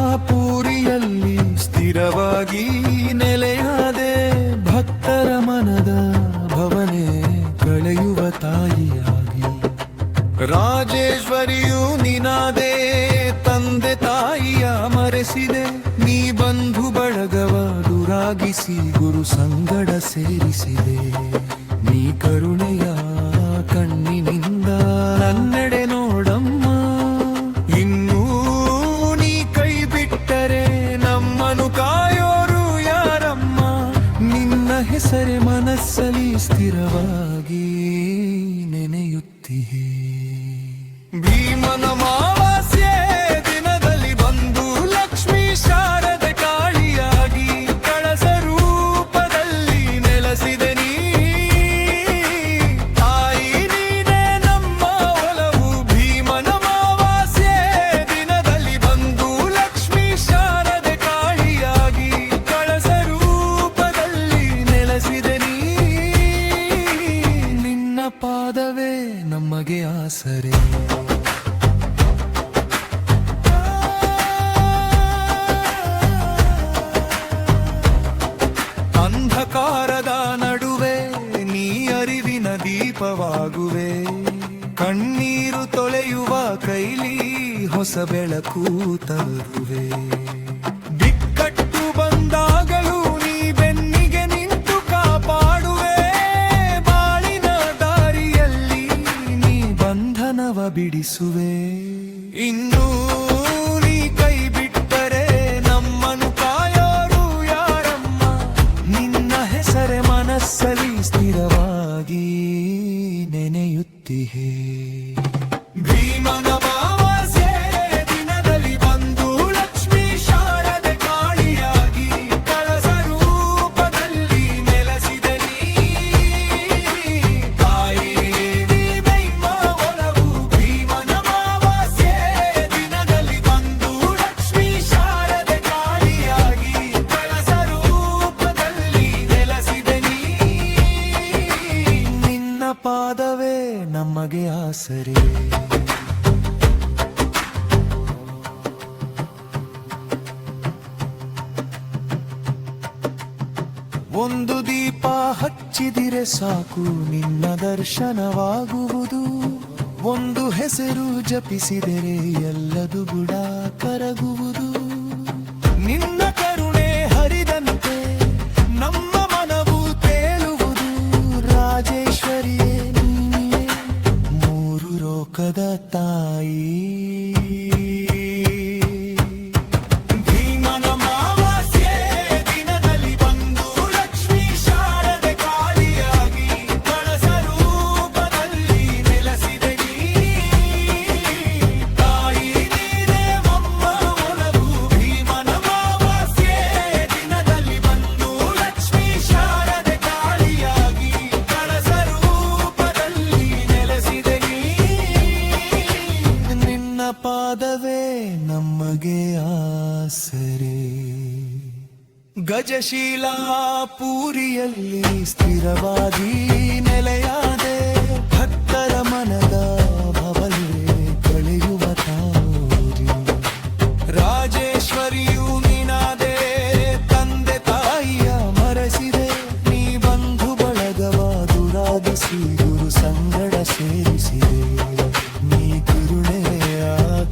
ಗಜಶೀಲಾಪುರಿಯಲ್ಲಿ ಸ್ಥಿರವಾಗಿ ನೆಲೆಯಾದೆ, ಭಕ್ತರ ಮನದ ಭವನೆ ಕಳೆಯುವ ತಾಯಿಯಾಗಿ. ರಾಜೇಶ್ವರಿಯು ನಿನಾದೆ, ತಂದೆ ತಾಯಿಯ ಮರೆಸಿದೆ, ನೀ ಬಂಧು ಬಳಗವ ದುರಾಗಿಸಿ ಗುರು ಸಂಗಡ ಸೇರಿಸಿದೆ. ನೀ ಕರುಣೆಯ ಕಣ್ಣಿನಿಂದ ನನ್ನೆಡೆ ನೋಡಮ್ಮ, ಇನ್ನೂ ನೀ ಕೈ ಬಿಟ್ಟರೆ ನಮ್ಮನು ಕಾಯೋರು ಯಾರಮ್ಮ. ನಿನ್ನ ಹೆಸರೇ ಮನಸ್ಸಲ್ಲಿ ಸ್ಥಿರವಾಗಿ ನೆನೆಯುತ್ತಿಹೆ. ಭೀಮನ ಮಾವಾಸ್ಯೆ ದಿನದಲ್ಲಿ ಬಂದು ಲಕ್ಷ್ಮೀ ಶಾರದೆ ಕಾಳಿಯಾಗಿ ಕಳಸ ರೂಪದಲ್ಲಿ ನೆಲೆಸಿದೆ ನೀ. ತಾಯಿ ನೀನೇ ನಮ್ಮ ಒಲವು. ಭೀಮನ ಮಾವಾಸ್ಯೆ ದಿನದಲ್ಲಿ ಬಂದು ಲಕ್ಷ್ಮೀ ಶಾರದೆ ಕಾಳಿಯಾಗಿ ಕಳಸ ರೂಪದಲ್ಲಿ ನೆಲೆಸಿದೆ ನೀ. ನಿನ್ನ ಪಾದವೇ ನಮಗೆ ಆಸರೆ. ಅಂಧಕಾರದ ನಡುವೆ ನೀ ಅರಿವಿನ ದೀಪವಾಗುವೆ, ಕಣ್ಣೀರು ತೊಳೆಯುವ ಕೈಲಿ ಹೊಸ ಬೆಳಕು ತರುವೆ. ಬಿಕ್ಕಟ್ಟು ಬಂದಾಗಲೂ ನೀ ಬೆನ್ನಿಗೆ ನಿಂತು ಕಾಪಾಡುವೆ, ಬಾಳಿನ ದಾರಿಯಲ್ಲಿ ನೀ ಬಂಧನವ ಬಿಡಿಸುವೆ. ಇನ್ನೂ ನೀ ಕೈ ಬಿಟ್ಟರೆ ನಮ್ಮನು ಕಾಯೋರು ಯಾರಮ್ಮ. ನಿನ್ನ ಹೆಸರೇ ಮನಸ್ಸಲ್ಲಿ ಸ್ಥಿರವಾಗಿ ನೆನೆಯುತ್ತಿಹೆ. ಭೀಮನ ಮಾವಾಸ್ಯೆ ದಿನದಲ್ಲಿ ಬಂದು ಲಕ್ಷ್ಮೀ ಶಾರದೆ ಕಾಳಿಯಾಗಿ ಕಳಸ ರೂಪದಲ್ಲಿ ನೆಲೆಸಿದೆ ನೀ. ತಾಯಿ ನೀನೆಮ್ಮ ಒಲವು. ಭೀಮನ ಮಾವಾಸ್ಯೆ ದಿನದಲ್ಲಿ ಬಂದು ಲಕ್ಷ್ಮೀ ಶಾರದೆ ಕಾಳಿಯಾಗಿ ಕಳಸ ರೂಪದಲ್ಲಿ ನೆಲೆಸಿದೆ ನೀ. ನಿನ್ನ ಪಾದವೇ ನಮಗೆ ಆಸರೆ. ಒಂದು ದೀಪ ಹಚ್ಚಿದಿರೆ ಸಾಕು ನಿನ್ನ ದರ್ಶನವಾಗುವುದು, ಒಂದು ಹೆಸರು ಜಪಿಸಿದರೆ ಎಲ್ಲದು ಗುಡ ಕರಗುವುದು. ನಿನ್ನ ಕರುಣೆ ಹರಿದಂತೆ ನಮ್ಮ ಮನವು ತೇಲುವುದು, ರಾಜೇಶ್ವರಿಯೇ ನೀನೇ ಮೂರು ಲೋಕದ ತಾಯಿ. ಭೀಮನ ಮಾವಾಸ್ಯೆ ದಿನದಲ್ಲಿ ಬಂದು ಲಕ್ಷ್ಮೀ ಶಾರದೆ ಕಾಳಿಯಾಗಿ ಕಳಸ ರೂಪದಲ್ಲಿ ನೆಲೆಸಿದೆ ನೀ. ತಾಯಿ ನೀನೇ ನಮ್ಮ ಒಲವು. ಭೀಮನ ಮಾವಾಸ್ಯೆ ದಿನದಲ್ಲಿ ಬಂದು ಲಕ್ಷ್ಮೀ ಶಾರದೆ ಕಾಳಿಯಾಗಿ ಕಳಸ ರೂಪದಲ್ಲಿ ನೆಲೆಸಿದೆ ನೀ. ನಿನ್ನ ಪಾದವೇ ನಮಗೆ ಆಸರೆ. ಗಜಶೀಲಾಪುರಿಯಲ್ಲಿ ಸ್ಥಿರವಾಗಿ ನೆಲೆಯಾದೆ, ಭಕ್ತರ ಮನದ ಭವನೆ ಕಳೆಯುವ ತಾಯಿ. ರಾಜೇಶ್ವರಿಯು ನೀನಾದೆ, ತಂದೆ ತಾಯಿಯ ಮರೆಸಿದೆ, ನೀ ಬಂಧು ಬಳಗವ ದುರಾಗಿಸಿ ಗುರು ಸಂಗಡ ಸೇರಿಸಿದೆ. ನೀ ಕರುಣೆಯ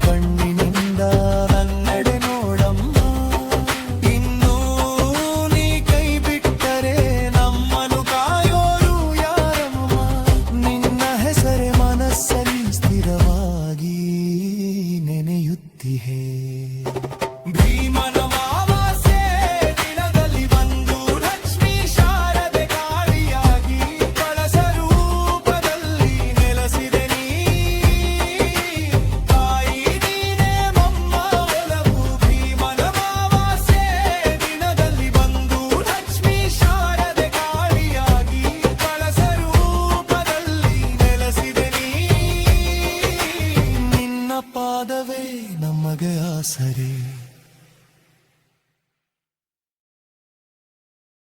ಕಣ್ಣಿನಿಂದ ನನ್ನೆಡೆ ನೋಡಮ್ಮ, ಇನ್ನೂ ನೀ ಕೈ ಬಿಟ್ಟರೆ ನಮ್ಮನು ಕಾಯೋರು ಯಾರಮ್ಮ. ನಿನ್ನ ಹೆಸರೇ ಮನಸ್ಸಲ್ಲಿ ಸ್ಥಿರವಾಗಿ ನೆನೆಯುತ್ತಿಹೆ. ಭೀಮನ ಮಾವಾಸ್ಯೆ ದಿನದಲ್ಲಿ ಬಂದು ಲಕ್ಷ್ಮೀ ಶಾರದೆ ಕಾಳಿಯಾಗಿ ಕಳಸ ರೂಪದಲ್ಲಿ ನೆಲೆಸಿದೆ ನೀ. ಪಾದವೇ ನಮಗೆ ಆಸರೆ.